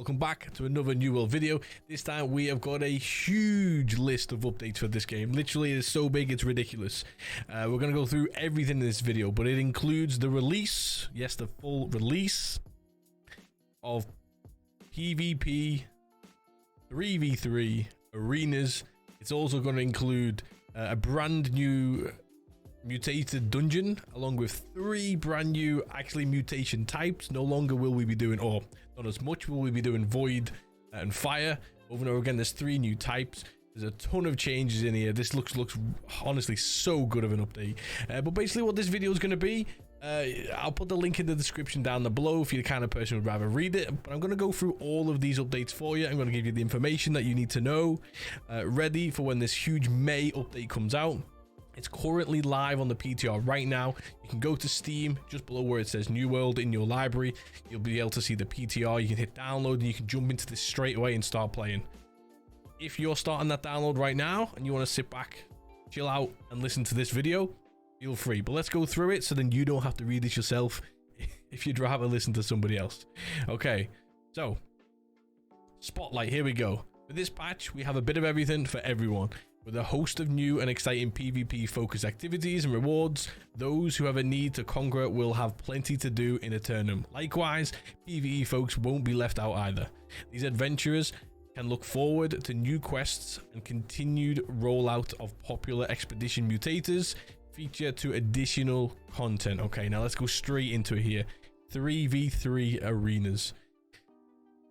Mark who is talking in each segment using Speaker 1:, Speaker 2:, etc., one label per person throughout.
Speaker 1: Welcome back to another New World video. This time we have got a huge list of updates for this game. Literally, it is so big it's ridiculous. We're going to go through everything in this video, but it includes the release, yes, the full release of PvP 3v3 arenas. It's also going to include a brand new mutated dungeon, along with 3 brand new mutation types. No longer will we be doing, or not as much will we be doing, void and fire. Over and over again, there's 3 new types. There's a ton of changes in here. This looks honestly so good of an update. But basically what this video is going to be, I'll put the link in the description down below if you're the kind of person who would rather read it. But I'm going to go through all of these updates for you. I'm going to give you the information that you need to know, ready for when this huge May update comes out. It's currently live on the Ptr right now. You can go to Steam, just below where it says New World in your library. You'll be able to see the Ptr. You can hit download and you can jump into this straight away and start playing. If you're starting that download right now and you want to sit back, chill out and listen to this video, feel free. But let's go through it so then you don't have to read this yourself if you'd rather listen to somebody else. Okay, so Spotlight, here we go. For this patch, we have a bit of everything for everyone. With a host of new and exciting PvP focused activities and rewards, those who have a need to conquer will have plenty to do in Eternum. Likewise, PvE folks won't be left out either. These adventurers can look forward to new quests and continued rollout of popular expedition mutators, feature to additional content. Okay, now let's go straight into it here. 3v3 arenas.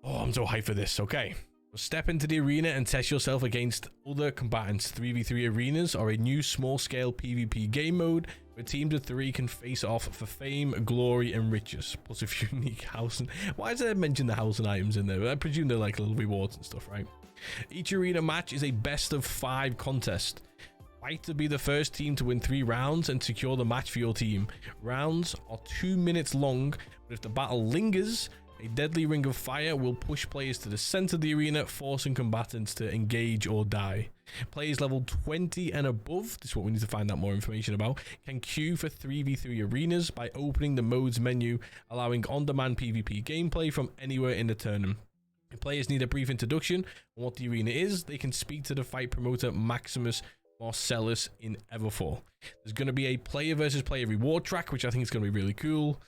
Speaker 1: Oh, I'm so hyped for this. Okay. Step into the arena and test yourself against other combatants. 3v3 arenas are a new small-scale PvP game mode where teams of 3 can face off for fame, glory, and riches, plus a unique house. And why does it mention the house and items in there? I presume they're like little rewards and stuff, right? Each arena match is a best of 5 contest. Fight to be the first team to win 3 rounds and secure the match for your team. Rounds are 2 minutes long, but if the battle lingers, a deadly ring of fire will push players to the center of the arena, forcing combatants to engage or die. Players level 20 and above, this is what we need to find out more information about, can queue for 3v3 arenas by opening the modes menu, allowing on-demand PvP gameplay from anywhere in the tournament. If players need a brief introduction on what the arena is, they can speak to the fight promoter Maximus Marcellus in Everfall. There's going to be a player versus player reward track, which I think is going to be really cool.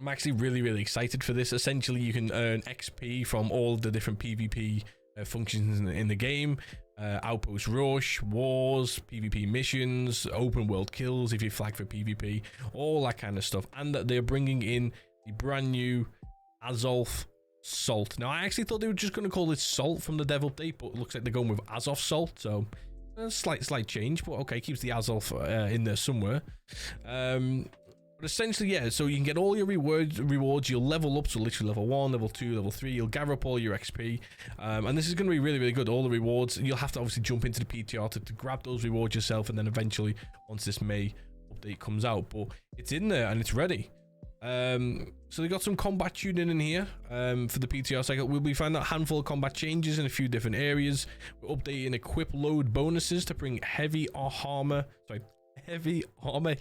Speaker 1: I'm actually really excited for this. Essentially, you can earn XP from all the different PvP functions in the game. Outpost rush, wars, PvP missions, open world kills if you flag for PvP, all that kind of stuff. And that they're bringing in the brand new Azov Salt. Now, I actually thought they were just going to call it Salt from the dev update, but it looks like they're going with Azov Salt. So a slight change, but okay, keeps the Azov in there somewhere. But essentially, yeah, so you can get all your rewards, you'll level up, so literally level 1, level 2, level 3, you'll gather up all your XP, and this is going to be really good, all the rewards. You'll have to obviously jump into the PTR to grab those rewards yourself, and then eventually, once this May update comes out, but it's in there, and it's ready. So they got some combat tuning in here for the PTR cycle. We'll be finding out a handful of combat changes in a few different areas. We're updating equip load bonuses to bring heavy armor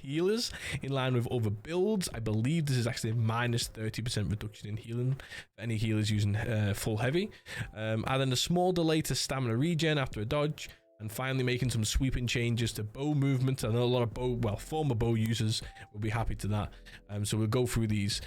Speaker 1: healers in line with other builds. I believe this is actually a minus 30% reduction in healing for any healers using full heavy. Adding a small delay to stamina regen after a dodge, and finally making some sweeping changes to bow movement. I know a lot of former bow users will be happy to that. So we'll go through these.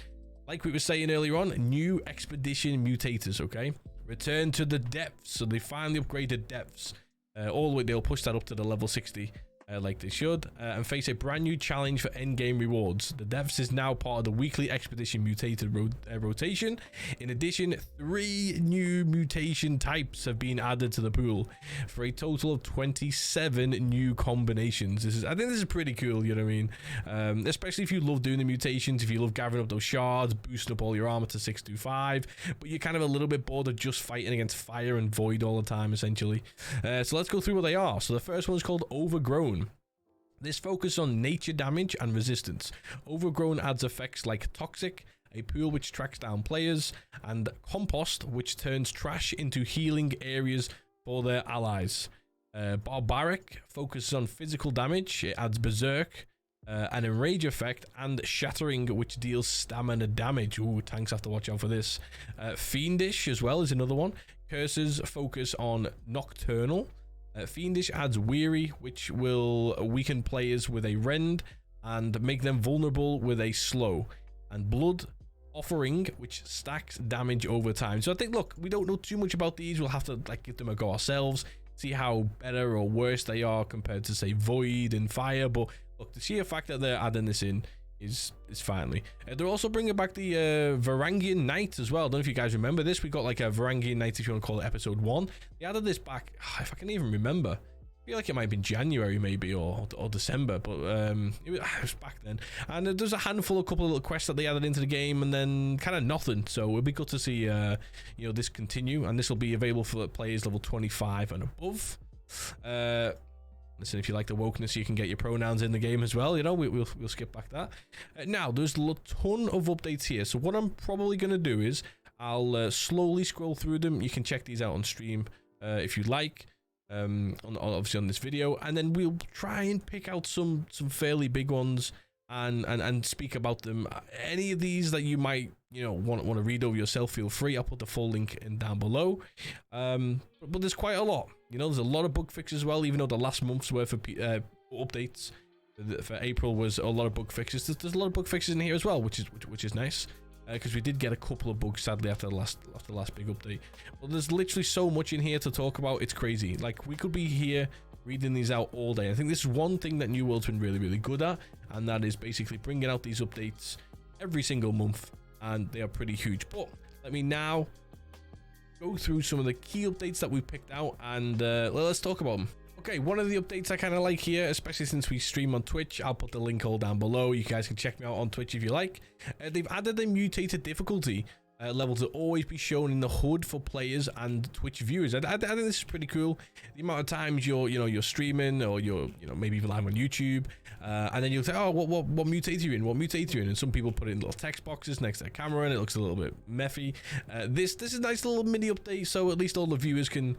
Speaker 1: Like we were saying earlier on, new expedition mutators, okay? Return to the depths. So they finally upgraded depths. All the way, they'll push that up to the level 60. Like they should, and face a brand new challenge for endgame rewards. The depths is now part of the weekly expedition mutated rotation. In addition, 3 new mutation types have been added to the pool for a total of 27 new combinations. I think this is pretty cool, you know what I mean? Especially if you love doing the mutations, if you love gathering up those shards, boosting up all your armor to 625, but you're kind of a little bit bored of just fighting against fire and void all the time, essentially. So let's go through what they are. So the first one is called Overgrown. This focuses on nature damage and resistance. Overgrown adds effects like Toxic, a pool which tracks down players, and Compost, which turns trash into healing areas for their allies. Barbaric focuses on physical damage. It adds Berserk, an enrage effect, and shattering, which deals stamina damage. Ooh, tanks have to watch out for this. Fiendish as well is another one. Curses focus on nocturnal. Fiendish adds weary, which will weaken players with a rend and make them vulnerable with a slow. And blood offering, which stacks damage over time. So I think, look, we don't know too much about these. We'll have to like give them a go ourselves, see how better or worse they are compared to, say, Void and Fire. But look, the sheer fact that they're adding this in is finally. They're also bringing back the Varangian Knight as well. I don't know if you guys remember this. We got like a Varangian Knight, if you want to call it episode 1. They added this back, if I can even remember. I feel like it might have been January maybe, or December, but it was back then. And there's a handful, a couple of little quests that they added into the game, and then kind of nothing. So it'll be good to see you know, this continue, and this will be available for players level 25 and above. Listen, if you like the wokeness, you can get your pronouns in the game as well. You know, we'll skip back that. Now there's a ton of updates here, so what I'm probably going to do is I'll slowly scroll through them. You can check these out on stream if you like. Obviously on this video, and then we'll try and pick out some fairly big ones and speak about them. Any of these that you might, you know, want to read over yourself, feel free. I'll put the full link in down below. But there's quite a lot, you know. There's a lot of bug fixes as well, even though the last month's worth of updates for April was a lot of bug fixes. There's a lot of bug fixes in here as well, which is nice. Because we did get a couple of bugs, sadly, after the last big update. But there's literally so much in here to talk about. It's crazy. Like, we could be here reading these out all day. I think this is one thing that New World's been really, really good at, and that is basically bringing out these updates every single month, and they are pretty huge. But let me now go through some of the key updates that we picked out, and let's talk about them. Okay, one of the updates I kind of like here, especially since we stream on Twitch, I'll put the link all down below. You guys can check me out on Twitch if you like. They've added a mutated difficulty level to always be shown in the HUD for players and Twitch viewers. I think this is pretty cool. The amount of times you're streaming, or you're maybe even live on YouTube, and then you'll say, oh, what mutator you in? What mutator you in? And some people put it in little text boxes next to their camera, and it looks a little bit messy. This is a nice little mini update, so at least all the viewers can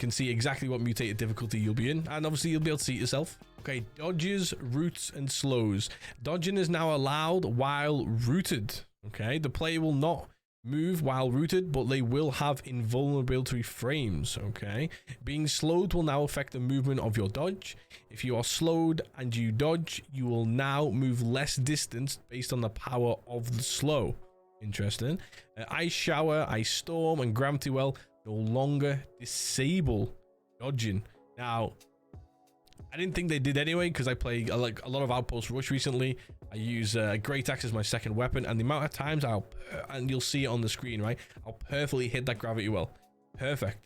Speaker 1: see exactly what mutated difficulty you'll be in, and obviously you'll be able to see it yourself. Okay, dodges, roots, and slows. Dodging is now allowed while rooted. Okay, the player will not move while rooted, but they will have invulnerability frames. Okay, being slowed will now affect the movement of your dodge. If you are slowed and you dodge, you will now move less distance based on the power of the slow. Interesting. Ice shower, ice storm, and gravity well no longer disable dodging. Now, I didn't think they did anyway, because I play like a lot of Outpost Rush recently. I use Great Axe as my second weapon, and the amount of times and you'll see it on the screen, right? I'll perfectly hit that gravity well. Perfect.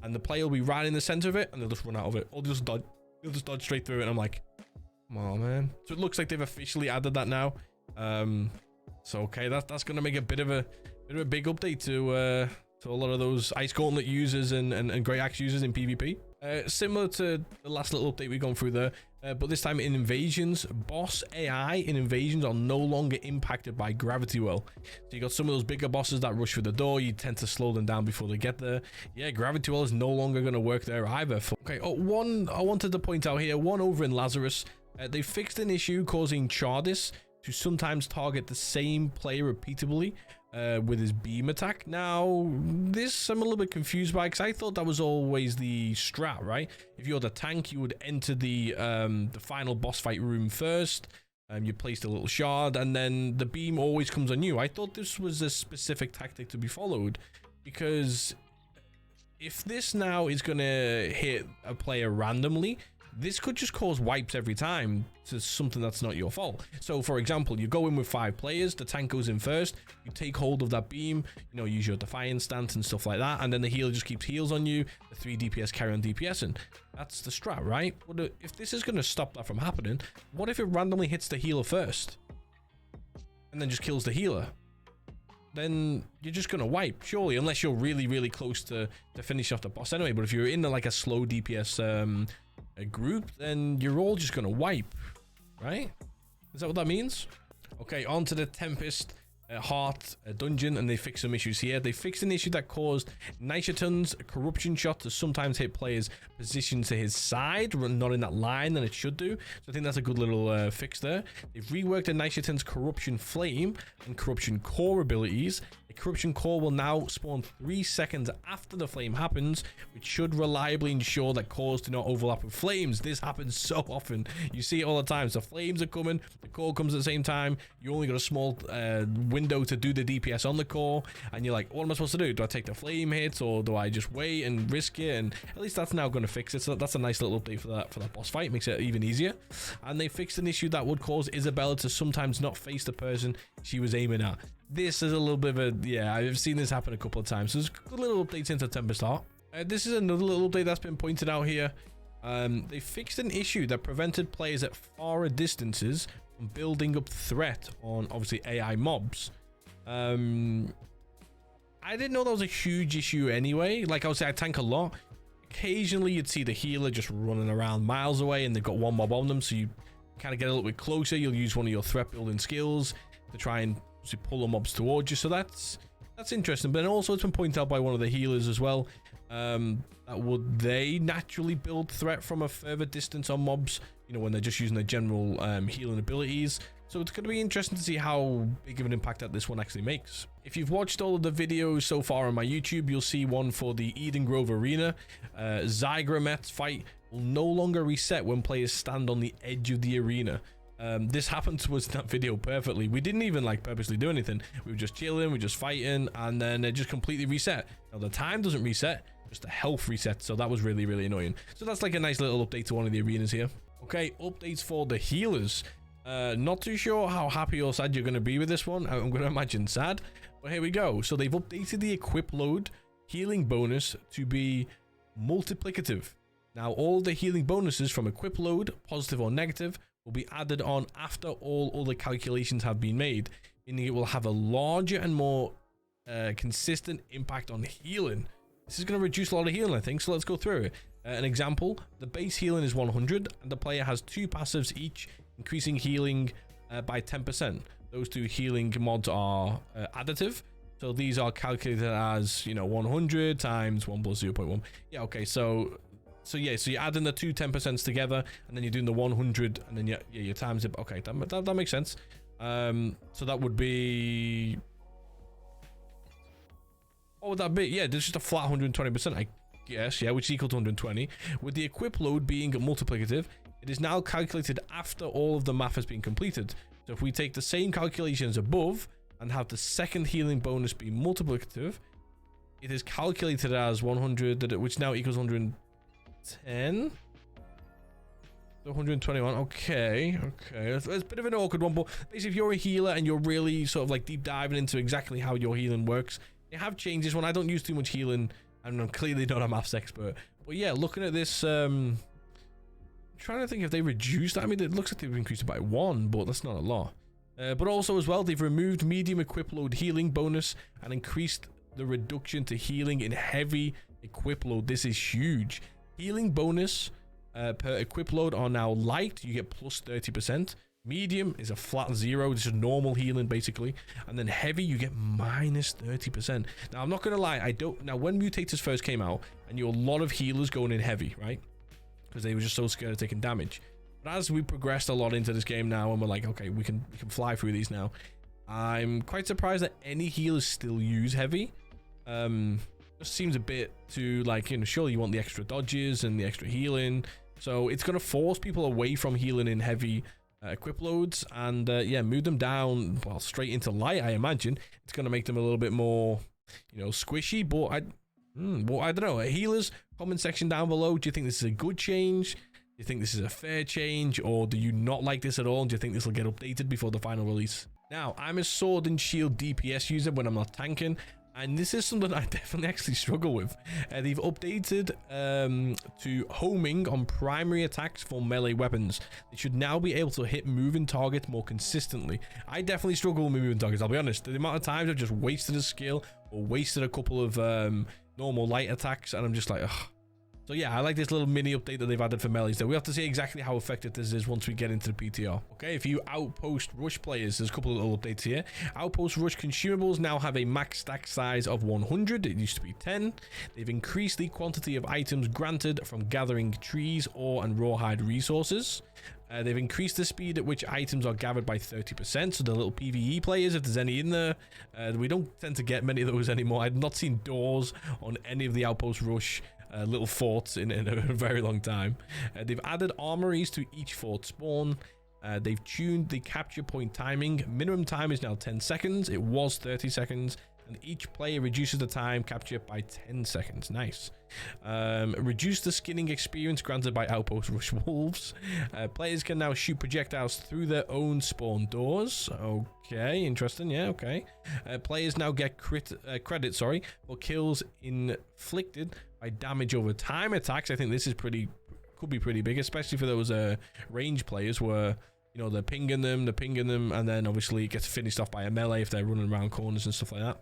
Speaker 1: And the player will be right in the center of it, and they'll just run out of it. Or they'll just dodge straight through it, and I'm like, come on, man. So it looks like they've officially added that now. So okay, that's gonna make a bit of a big update to a lot of those Ice Gauntlet users and Great Axe users in PvP. Similar to the last little update we've gone through there, but this time in Invasions, boss AI in Invasions are no longer impacted by Gravity Well. So you got some of those bigger bosses that rush through the door, you tend to slow them down before they get there. Yeah, Gravity Well is no longer going to work there either. Okay, one I wanted to point out here, one over in Lazarus, they fixed an issue causing Chardis to sometimes target the same player repeatedly with his beam attack. Now, this I'm a little bit confused by, because I thought that was always the strat, right? If you're the tank, you would enter the final boss fight room first. You place the little shard, and then the beam always comes on you. I thought this was a specific tactic to be followed, because if this now is going to hit a player randomly, this could just cause wipes every time to something that's not your fault. So for example, you go in with 5 players, the tank goes in first, you take hold of that beam, use your Defiance stance and stuff like that, and then the healer just keeps heals on you, the 3 DPS carry on DPS, and that's the strat, right? But if this is going to stop that from happening, what if it randomly hits the healer first and then just kills the healer? Then you're just gonna wipe, surely, unless you're really, really close to finish off the boss anyway. But if you're in like a slow DPS a group, then you're all just gonna wipe, right? Is that what that means? Okay, on to the Tempest. Heart dungeon, and they fixed some issues here. They fixed an issue that caused Nishatun's corruption shot to sometimes hit players positioned to his side, not in that line than it should do. So I think that's a good little fix there. They've reworked the Nishatun's corruption flame and corruption core abilities. A corruption core will now spawn 3 seconds after the flame happens, which should reliably ensure that cores do not overlap with flames. This happens so often. You see it all the time. So flames are coming, the core comes at the same time. You only got a small window to do the DPS on the core, and you're like, what am I supposed to do? Do I take the flame hits, or do I just wait and risk it? And at least that's now going to fix it. So that's a nice little update for that boss fight. Makes it even easier. And they fixed an issue that would cause Isabella to sometimes not face the person she was aiming at. This is a little bit of a, yeah, I've seen this happen a couple of times. So there's good little updates into Tempest Heart. This is another little update that's been pointed out here. They fixed an issue that prevented players at farer distances from building up threat on obviously AI mobs. I didn't know that was a huge issue anyway. Like I would say, I tank a lot. Occasionally you'd see the healer just running around miles away and they've got one mob on them, so you kind of get a little bit closer. You'll use one of your threat building skills to try and pull the mobs towards you. So that's interesting. But also it's been pointed out by one of the healers as well, that would they naturally build threat from a further distance on mobs, you know, when they're just using their general healing abilities. So it's going to be interesting to see how big of an impact that this one actually makes. If you've watched all of the videos so far on my YouTube, you'll see one for the Eden Grove Arena. Zygramet's fight will no longer reset when players stand on the edge of the arena. This happened to us in that video perfectly. We didn't even like purposely do anything. We were just chilling, we were just fighting, and then it just completely reset. Now the time doesn't reset, just the health reset. So that was really, really annoying. So that's like a nice little update to one of the arenas here. Okay, updates for the healers. Not too sure how happy or sad you're going to be with this one. I'm going to imagine sad, but here we go. So they've updated the equip load healing bonus to be multiplicative. Now all the healing bonuses from equip load, positive or negative, will be added on after all other calculations have been made, meaning it will have a larger and more consistent impact on healing. This is going to reduce a lot of healing, I think, so let's go through it. An example, the base healing is 100 and the player has 2 passives each, increasing healing by 10%. Those 2 healing mods are additive, so these are calculated as, you know, 100 times 1 plus 0.1. Yeah, okay, so yeah, so you're adding the 2 10% together, and then you're doing the 100, and then you times it. Okay, that makes sense. So that would be, what would that be? Yeah, there's just a flat 120%, I guess, yeah, which is equal to 120. With the equip load being multiplicative, it is now calculated after all of the math has been completed. So if we take the same calculations above and have the second healing bonus be multiplicative, it is calculated as 100, which now equals 110. 121. Okay, it's a bit of an awkward one, but basically if you're a healer and you're really sort of like deep diving into exactly how your healing works, they have changed this one. I don't use too much healing, and I'm clearly not a maths expert, but yeah, looking at this, I'm trying to think if they reduced that. I mean, it looks like they've increased it by 1, but that's not a lot. But also as well, they've removed medium equip load healing bonus and increased the reduction to healing in heavy equip load. This is huge. Healing bonus per equip load are now light, you get plus 30%. Medium is a flat 0, this is normal healing basically, and then heavy you get minus 30%. Now I'm not gonna lie, now when Mutators first came out, I knew a lot of healers going in heavy, right? Because they were just so scared of taking damage. But as we progressed a lot into this game now, and we're like, okay, we can fly through these now, I'm quite surprised that any healers still use heavy. Just seems a bit too, like, you know, surely you want the extra dodges and the extra healing, so it's going to force people away from healing in heavy equip loads, and yeah, move them down, well, straight into light. I imagine it's going to make them a little bit more, you know, squishy. But I don't know. Healers, comment section down below, do you think this is a good change? Do you think this is a fair change, or do you not like this at all? Do you think this will get updated before the final release? Now, I'm a sword and shield DPS user when I'm not tanking, and this is something I definitely actually struggle with. They've updated to homing on primary attacks for melee weapons. They should now be able to hit moving targets more consistently. I definitely struggle with moving targets, I'll be honest. The amount of times I've just wasted a skill or wasted a couple of normal light attacks, and I'm just like, ugh. So yeah, I like this little mini update that they've added for melees there. We have to see exactly how effective this is once we get into the PTR. Okay, if you Outpost Rush players, there's a couple of little updates here. Outpost Rush consumables now have a max stack size of 100. It used to be 10. They've increased the quantity of items granted from gathering trees, ore, and rawhide resources. They've increased the speed at which items are gathered by 30%. So the little PvE players, if there's any in there, we don't tend to get many of those anymore. I've not seen doors on any of the Outpost Rush little forts in a very long time. They've added armories to each fort spawn. They've tuned the capture point timing. Minimum time is now 10 seconds. It was 30 seconds. And each player reduces the time capture by 10 seconds. Nice. Reduce the skinning experience granted by Outpost Rush wolves. Players can now shoot projectiles through their own spawn doors. Okay, interesting. Yeah, okay. Players now get credit for kills inflicted by damage over time attacks. I think this is could be pretty big, especially for those range players where, you know, they're pinging them, and then obviously it gets finished off by a melee if they're running around corners and stuff like that.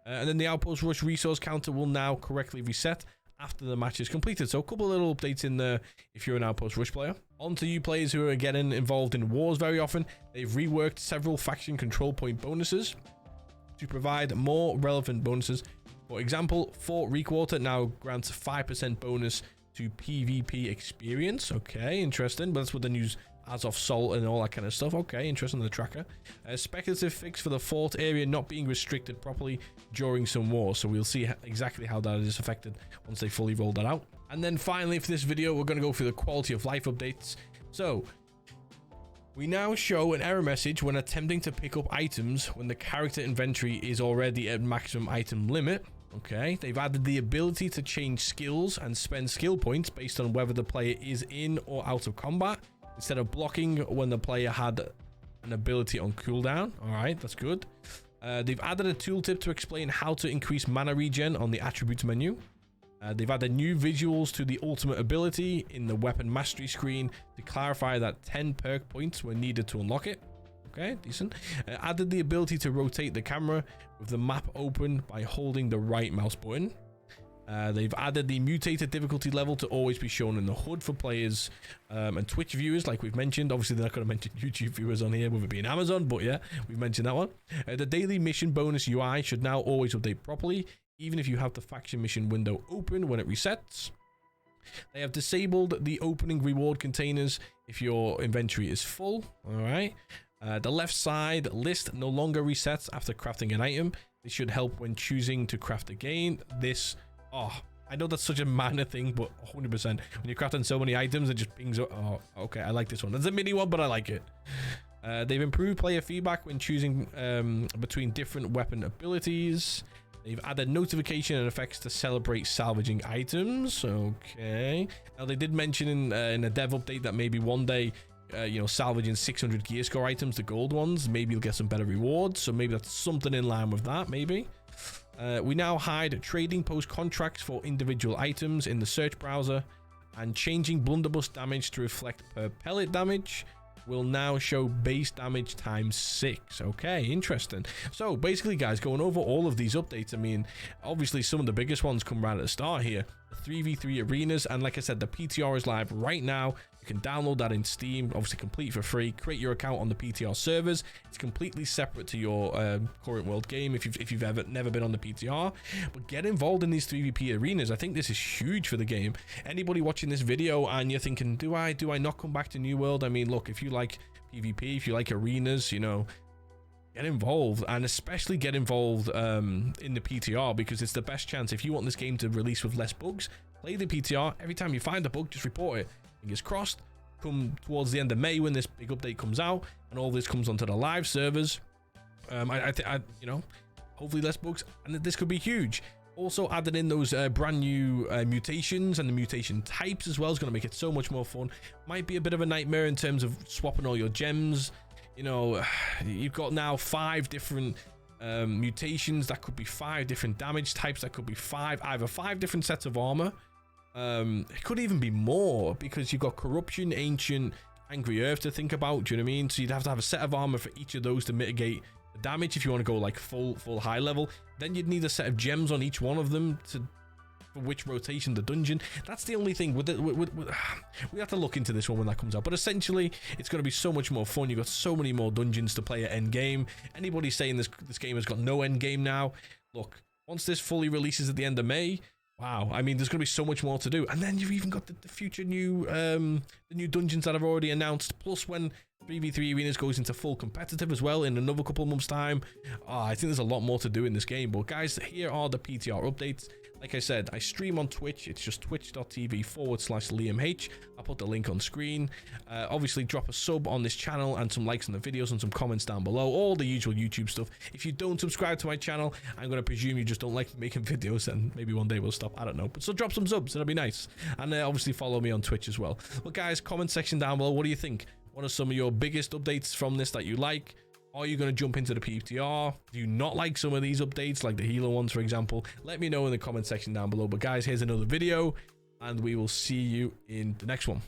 Speaker 1: And then the Outpost Rush resource counter will now correctly reset after the match is completed. So a couple of little updates in there if you're an Outpost Rush player. On to you players who are getting involved in wars very often. They've reworked several faction control point bonuses to provide more relevant bonuses. For example, Fort Reekwater now grants 5% bonus to PvP experience. Okay, interesting. But that's what the news as of Salt and all that kind of stuff. Okay, interesting, the tracker. Speculative fix for the fort area not being restricted properly during some wars. So we'll see exactly how that is affected once they fully roll that out. And then finally for this video, we're going to go through the quality of life updates. So we now show an error message when attempting to pick up items when the character inventory is already at maximum item limit. Okay, they've added the ability to change skills and spend skill points based on whether the player is in or out of combat, instead of blocking when the player had an ability on cooldown. All right, that's good. They've added a tooltip to explain how to increase mana regen on the attributes menu. They've added new visuals to the ultimate ability in the weapon mastery screen to clarify that 10 perk points were needed to unlock it. Okay, decent. Added the ability to rotate the camera with the map open by holding the right mouse button. They've added the mutated difficulty level to always be shown in the HUD for players and Twitch viewers, like we've mentioned. Obviously, they're not going to mention YouTube viewers on here with it being Amazon, but yeah, we've mentioned that one. The daily mission bonus UI should now always update properly, even if you have the faction mission window open when it resets. They have disabled the opening reward containers if your inventory is full. All right. The left side list no longer resets after crafting an item. This should help when choosing to craft again. I know that's such a minor thing, but 100%. When you're crafting so many items, it just pings up. Oh, okay, I like this one. That's a mini one, but I like it. They've improved player feedback when choosing between different weapon abilities. They've added notification and effects to celebrate salvaging items. Okay. Now, they did mention in a dev update that maybe one day, you know, salvaging 600 gear score items, the gold ones, maybe you'll get some better rewards. So maybe that's something in line with that, maybe. We now hide trading post contracts for individual items in the search browser, and changing blunderbuss damage to reflect per pellet damage will now show base damage times 6. Okay, interesting. So basically, guys, going over all of these updates, I mean, obviously some of the biggest ones come right at the start here. The 3v3 arenas, and like I said, the PTR is live right now. You can download that in Steam, obviously complete for free. Create your account on the PTR servers. It's completely separate to your current world game if you've never been on the PTR. But get involved in these 3v3 arenas. I think this is huge for the game. Anybody watching this video and you're thinking, do I not come back to New World? I mean, look, if you like PvP, if you like arenas, you know, get involved, and especially get involved in the PTR, because it's the best chance. If you want this game to release with less bugs, play the PTR. Every time you find a bug, just report it. Fingers crossed, come towards the end of May when this big update comes out and all this comes onto the live servers, you know, hopefully less bugs, and this could be huge. Also added in those brand new mutations and the mutation types as well is going to make it so much more fun. Might be a bit of a nightmare in terms of swapping all your gems. You know, you've got now 5 different mutations. That could be 5 different damage types. That could be either 5 different sets of armor. It could even be more, because you've got corruption, ancient, angry earth to think about. Do you know what I mean? So you'd have to have a set of armor for each of those to mitigate the damage if you want to go like full high level. Then you'd need a set of gems on each one of them for which rotation the dungeon. That's the only thing with it. We have to look into this one when that comes out. But essentially, it's going to be so much more fun. You've got so many more dungeons to play at end game. Anybody saying this game has got no end game now, look, once this fully releases at the end of May, wow, I mean, there's going to be so much more to do. And then you've even got the future new the new dungeons that I've already announced. Plus, when 3v3 Arenas goes into full competitive as well in another couple of months' time, I think there's a lot more to do in this game. But guys, here are the PTR updates. Like I said, I stream on Twitch. It's just twitch.tv/LiamH. I'll put the link on screen. Obviously, drop a sub on this channel and some likes on the videos and some comments down below. All the usual YouTube stuff. If you don't subscribe to my channel, I'm going to presume you just don't like making videos, and maybe one day we'll stop. I don't know. But so drop some subs. That'd be nice. And obviously, follow me on Twitch as well. Well, guys, comment section down below. What do you think? What are some of your biggest updates from this that you like? Are you going to jump into the PTR? Do you not like some of these updates, like the healer ones, for example? Let me know in the comment section down below. But guys, here's another video, and we will see you in the next one.